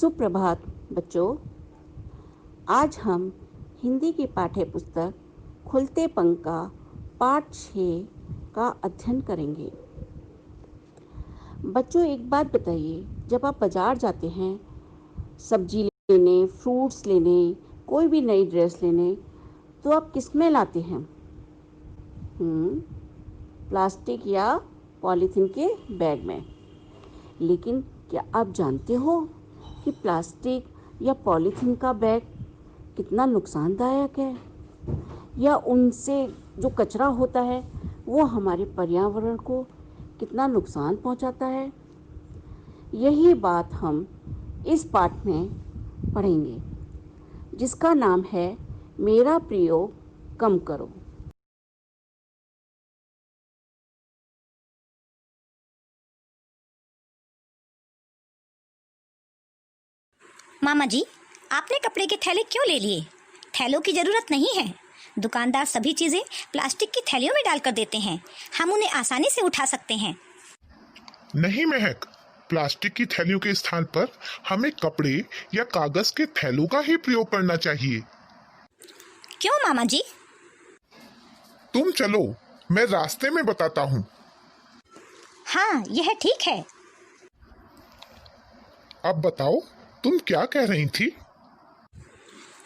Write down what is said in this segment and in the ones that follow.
सुप्रभात बच्चों। आज हम हिंदी की पाठ्य पुस्तक खुलते पंख का पाठ 6 का अध्ययन करेंगे। बच्चों, एक बात बताइए, जब आप बाजार जाते हैं सब्जी लेने, फ्रूट्स लेने, कोई भी नई ड्रेस लेने, तो आप किस में लाते हैं? प्लास्टिक या पॉलीथीन के बैग में। लेकिन क्या आप जानते हो कि प्लास्टिक या पॉलीथीन का बैग कितना नुकसानदायक है, या उनसे जो कचरा होता है वो हमारे पर्यावरण को कितना नुकसान पहुंचाता है? यही बात हम इस पाठ में पढ़ेंगे, जिसका नाम है मेरा प्रयोग कम करो। मामा जी, आपने कपड़े के थैले क्यों ले लिए? थैलों की जरूरत नहीं है। दुकानदार सभी चीजें प्लास्टिक की थैलियों में डालकर देते हैं। हम उन्हें आसानी से उठा सकते हैं। नहीं महक, प्लास्टिक की थैलियों के स्थान पर हमें कपड़े या कागज के थैलों का ही प्रयोग करना चाहिए। क्यों मामा जी? तुम चलो, मैं रास्ते में बताता हूँ। हाँ, यह ठीक है। अब बताओ, तुम क्या कह रही थी?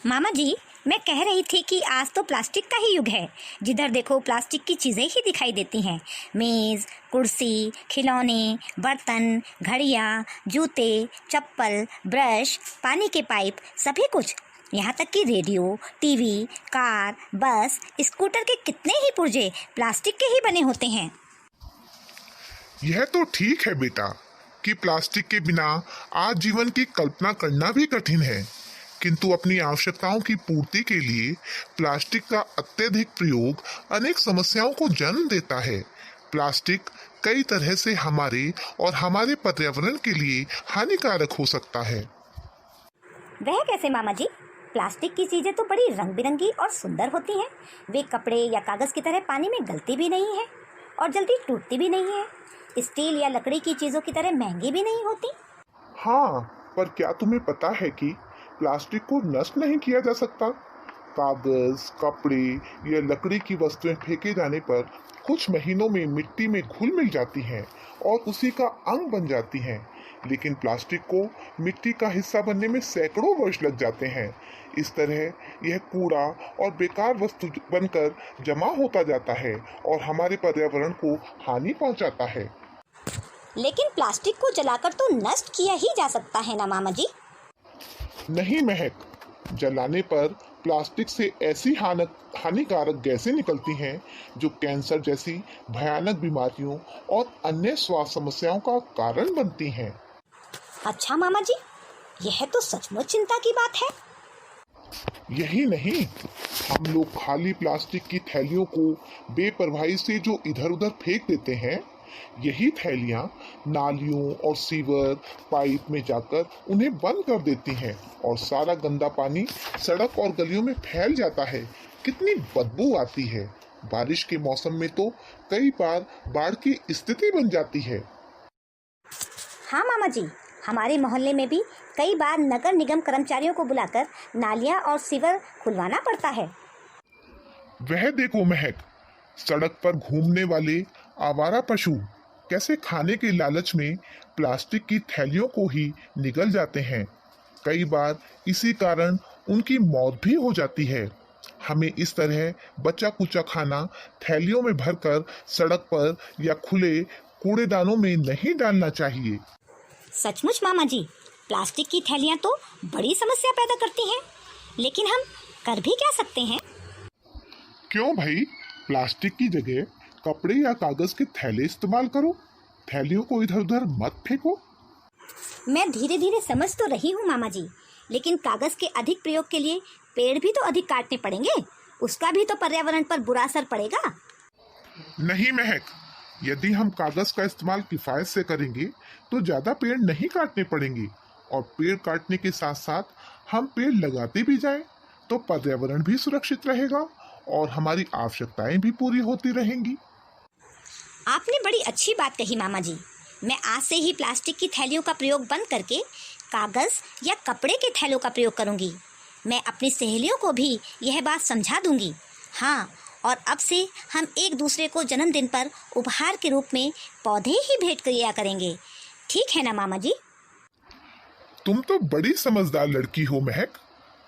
मामा जी, मैं कह रही थी कि आज तो प्लास्टिक का ही युग है। जिधर देखो प्लास्टिक की चीजें ही दिखाई देती हैं। मेज, कुर्सी, खिलौने, बर्तन, घड़ियाँ, जूते, चप्पल, ब्रश, पानी के पाइप, सभी कुछ। यहाँ तक कि रेडियो, टीवी, कार, बस, स्कूटर के कितने ही पुर्जे प्लास्टिक के ही बने होते हैं। यह तो ठीक है बेटा कि प्लास्टिक के बिना आज जीवन की कल्पना करना भी कठिन है, किंतु अपनी आवश्यकताओं की पूर्ति के लिए प्लास्टिक का अत्यधिक प्रयोग अनेक समस्याओं को जन्म देता है। प्लास्टिक कई तरह से हमारे और हमारे पर्यावरण के लिए हानिकारक हो सकता है। वह कैसे मामा जी? प्लास्टिक की चीजें तो बड़ी रंग बिरंगी और सुंदर होती हैं। वे कपड़े या कागज की तरह पानी में गलती भी नहीं है और जल्दी टूटती भी नहीं है। स्टील या लकड़ी की चीजों की तरह महंगी भी नहीं होती। हाँ, पर क्या तुम्हें पता है कि प्लास्टिक को नष्ट नहीं किया जा सकता? कागज, कपड़े या लकड़ी की वस्तुएं फेंके जाने पर कुछ महीनों में मिट्टी में घुल मिल जाती हैं और उसी का अंग बन जाती हैं। लेकिन प्लास्टिक को मिट्टी का हिस्सा बनने में सैकड़ों वर्ष लग जाते हैं। इस तरह यह कूड़ा और बेकार वस्तु बनकर जमा होता जाता है और हमारे पर्यावरण को हानि पहुंचाता है। लेकिन प्लास्टिक को जलाकर तो नष्ट किया ही जा सकता है ना मामा जी? नहीं महक, जलाने पर प्लास्टिक से ऐसी हानिकारक गैसें निकलती हैं जो कैंसर जैसी भयानक बीमारियों और अन्य स्वास्थ्य समस्याओं का कारण बनती हैं। अच्छा मामा जी, यह तो सचमुच चिंता की बात है। यही नहीं, हम लोग खाली प्लास्टिक की थैलियों को बेपरवाही से जो इधर उधर फेंक देते हैं, यही थैलियां नालियों और सीवर पाइप में जाकर उन्हें बंद कर देती हैं और सारा गंदा पानी सड़क और गलियों में फैल जाता है। कितनी बदबू आती है। बारिश के मौसम में तो कई बार बाढ़ की स्थिति बन जाती है। हाँ मामा जी, हमारे मोहल्ले में भी कई बार नगर निगम कर्मचारियों को बुलाकर नालियाँ और सीवर खुलवाना पड़ता है। वह देखो महक, सड़क पर घूमने वाले आवारा पशु कैसे खाने के लालच में प्लास्टिक की थैलियों को ही निगल जाते हैं। कई बार इसी कारण उनकी मौत भी हो जाती है। हमें इस तरह बचा कुचा खाना थैलियों में भरकर सड़क पर या खुले कूड़ेदानों में नहीं डालना चाहिए। सचमुच मामा जी, प्लास्टिक की थैलियाँ तो बड़ी समस्या पैदा करती हैं, लेकिन हम कर भी क्या सकते हैं? क्यों भाई, प्लास्टिक की जगह कपड़े या कागज के थैले इस्तेमाल करो। थैलियों को इधर उधर मत फेंको। मैं धीरे धीरे समझ तो रही हूँ मामा जी, लेकिन कागज के अधिक प्रयोग के लिए पेड़ भी तो अधिक काटने पड़ेंगे। उसका भी तो पर्यावरण पर बुरा असर पड़ेगा। नहीं महक, यदि हम कागज का इस्तेमाल किफायत से करेंगे तो ज्यादा पेड़ नहीं काटने पड़ेंगे, और पेड़ काटने के साथ साथ हम पेड़ लगाते भी जाएं तो पर्यावरण भी सुरक्षित रहेगा और हमारी आवश्यकताएं भी पूरी होती रहेंगी। आपने बड़ी अच्छी बात कही मामा जी। मैं आज से ही प्लास्टिक की थैलियों का प्रयोग बंद करके कागज या कपड़े के थैलों का प्रयोग करूंगी। मैं अपनी सहेलियों को भी यह बात समझा दूंगी। हाँ, और अब से हम एक दूसरे को जन्मदिन पर उपहार के रूप में पौधे ही भेंट किया करेंगे। ठीक है ना मामा जी? तुम तो बड़ी समझदार लड़की हो महक।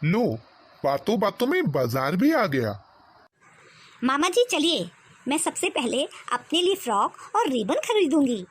लो, बातों बातों में बाजार भी आ गया। मामा जी चलिए, मैं सबसे पहले अपने लिए फ्रॉक और रिबन खरीदूंगी।